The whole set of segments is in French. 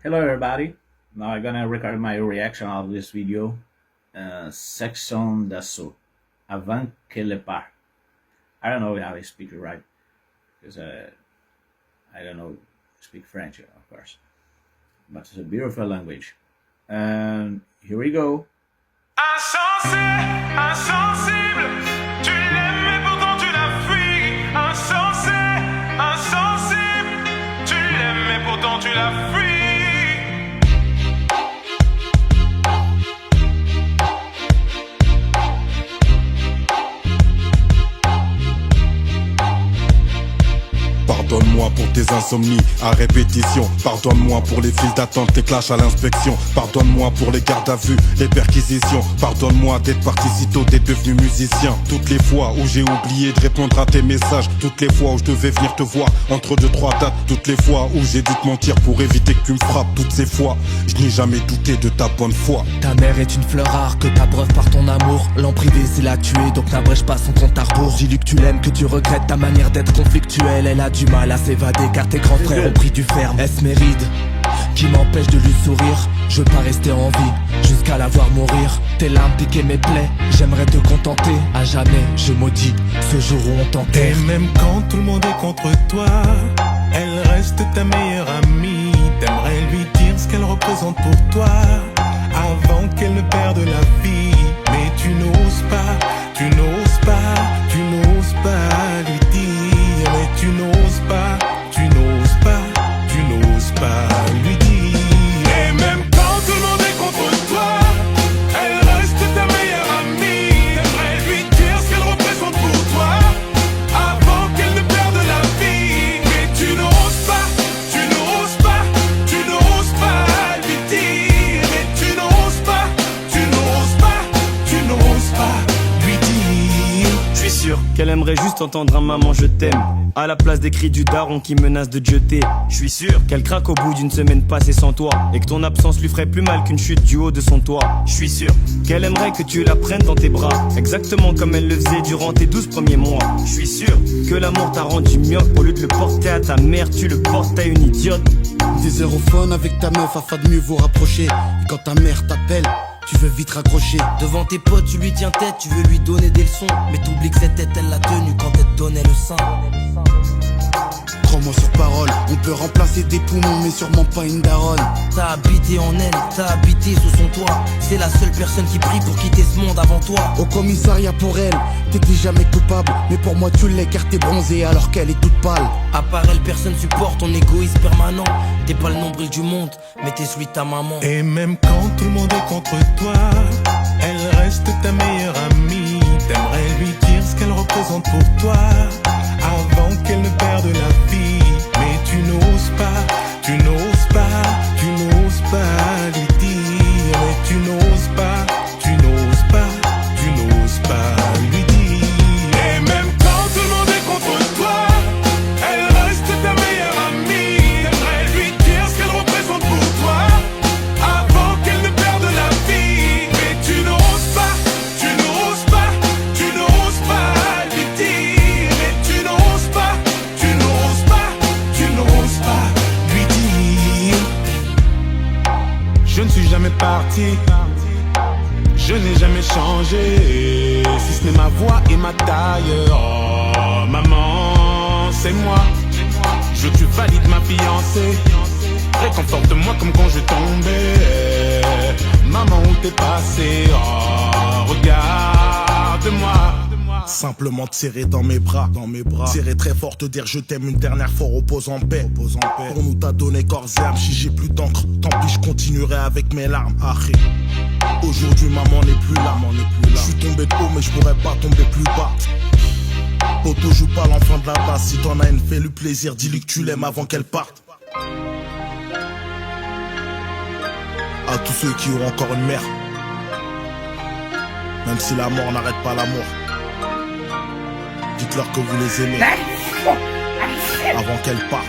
Hello everybody. Now I'm gonna record my reaction of this video. Section d'assaut. Avant que le part. I don't know how I speak it right because I don't know speak French, of course. But it's a beautiful language. And here we go. Insensé, insensible, tu l'aimes mais pourtant tu la fuis. Insensé, insensible, tu l'aimes mais pourtant tu la fuis. Pardonne-moi pour tes insomnies à répétition. Pardonne-moi pour les files d'attente, les clashs à l'inspection. Pardonne-moi pour les gardes à vue, les perquisitions. Pardonne-moi d'être parti si tôt, d'être devenu musicien. Toutes les fois où j'ai oublié de répondre à tes messages. Toutes les fois où je devais venir te voir entre 2-3 dates. Toutes les fois où j'ai dû te mentir pour éviter que tu me frappes. Toutes ces fois, je n'ai jamais douté de ta bonne foi. Ta mère est une fleur rare que t'abreuves par ton amour. L'an privé c'est l'a tué, donc n'abrège pas son compte à rebours. Dis-lui que tu l'aimes, que tu regrettes ta manière d'être conflictuelle. Elle a du mal à s'évader car tes grands frères ont pris du ferme. Esméride qui m'empêche de lui sourire. Je veux pas rester en vie jusqu'à la voir mourir. Tes larmes piquaient mes plaies, j'aimerais te contenter. À jamais je maudis ce jour où on t'enterre. Et même quand tout le monde est contre toi, elle reste ta meilleure amie. T'aimerais lui dire ce qu'elle représente pour toi avant qu'elle ne perde la vie. Mais tu n'oses pas, tu n'oses pas, tu n'oses pas lui dire. Mais tu n'oses pas, tu n'oses pas, tu n'oses pas lui dire. Et même quand tout le monde est contre toi, elle reste ta meilleure amie. T'aimerais lui dire ce qu'elle représente pour toi avant qu'elle ne perde la vie. Mais tu n'oses pas, tu n'oses pas, tu n'oses pas lui dire. Mais tu n'oses pas, tu n'oses pas, tu n'oses pas lui dire. Je suis sûr qu'elle aimerait juste entendre un maman je t'aime à la place des cris du daron qui menace de te jeter. Je suis sûr qu'elle craque au bout d'une semaine passée sans toi et que ton absence lui ferait plus mal qu'une chute du haut de son toit. Je suis sûr qu'elle aimerait que tu la prennes dans tes bras, exactement comme elle le faisait durant tes 12 premiers mois. Je suis sûr que l'amour t'a rendu myope. Au lieu de le porter à ta mère, tu le portes à une idiote. Des aérophones avec ta meuf afin de mieux vous rapprocher. Et quand ta mère t'appelle, tu veux vite raccrocher. Devant tes potes tu lui tiens tête, tu veux lui donner des leçons. Mais t'oublies que cette tête elle l'a tenue quand elle te donnait le sein. Crois-moi sur parole, on peut remplacer des poumons mais sûrement pas une daronne. T'as habité en elle, t'as habité sous son toit. C'est la seule personne qui prie pour quitter ce monde avant toi. Au commissariat pour elle, t'étais jamais coupable. Mais pour moi tu l'es car t'es bronzée alors qu'elle est toute pâle. À part elle, personne supporte ton égoïsme permanent. T'es pas le nombril du monde, mais t'es celui de ta maman. Et même quand tout le monde est contre toi, elle reste ta meilleure amie. T'aimerais lui dire ce qu'elle représente pour toi avant qu'elle ne perde la vie. Mais tu n'oses pas, tu n'oses pas, tu n'oses pas lui dire. Mais tu n'oses pas, tu n'oses pas, tu n'oses pas lui dire. Et même quand tout le monde est contre toi, elle reste ta meilleure amie. T'aimerais lui dire ce qu'elle représente pour toi avant qu'elle ne perde la vie. Mais tu n'oses pas, tu n'oses pas, tu n'oses pas lui dire. Mais tu n'oses pas, tu n'oses pas, tu n'oses pas lui dire. Je ne suis jamais parti, je n'ai jamais changé, si ce n'est ma voix et ma taille. Oh maman, c'est moi. Je veux que tu valides ma fiancée. Réconforte-moi comme quand je tombais. Maman, où t'es passé? Oh, regarde-moi. Simplement te serrer dans mes bras, serrer très fort, te dire je t'aime une dernière fois, repose en paix. Pour nous t'as donné corps et âme, si j'ai plus d'encre, tant pis je continuerai avec mes larmes. Arrêt. Aujourd'hui maman n'est plus là, je suis tombé de haut mais je pourrais pas tomber plus bas. Poto joue pas l'enfant de la base, si t'en as une fais-lui plaisir, dis-lui que tu l'aimes avant qu'elle parte. À tous ceux qui auront encore une mère, même si la mort n'arrête pas l'amour, dites-leur que vous les aimez avant qu'elle parte.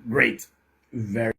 Great. Very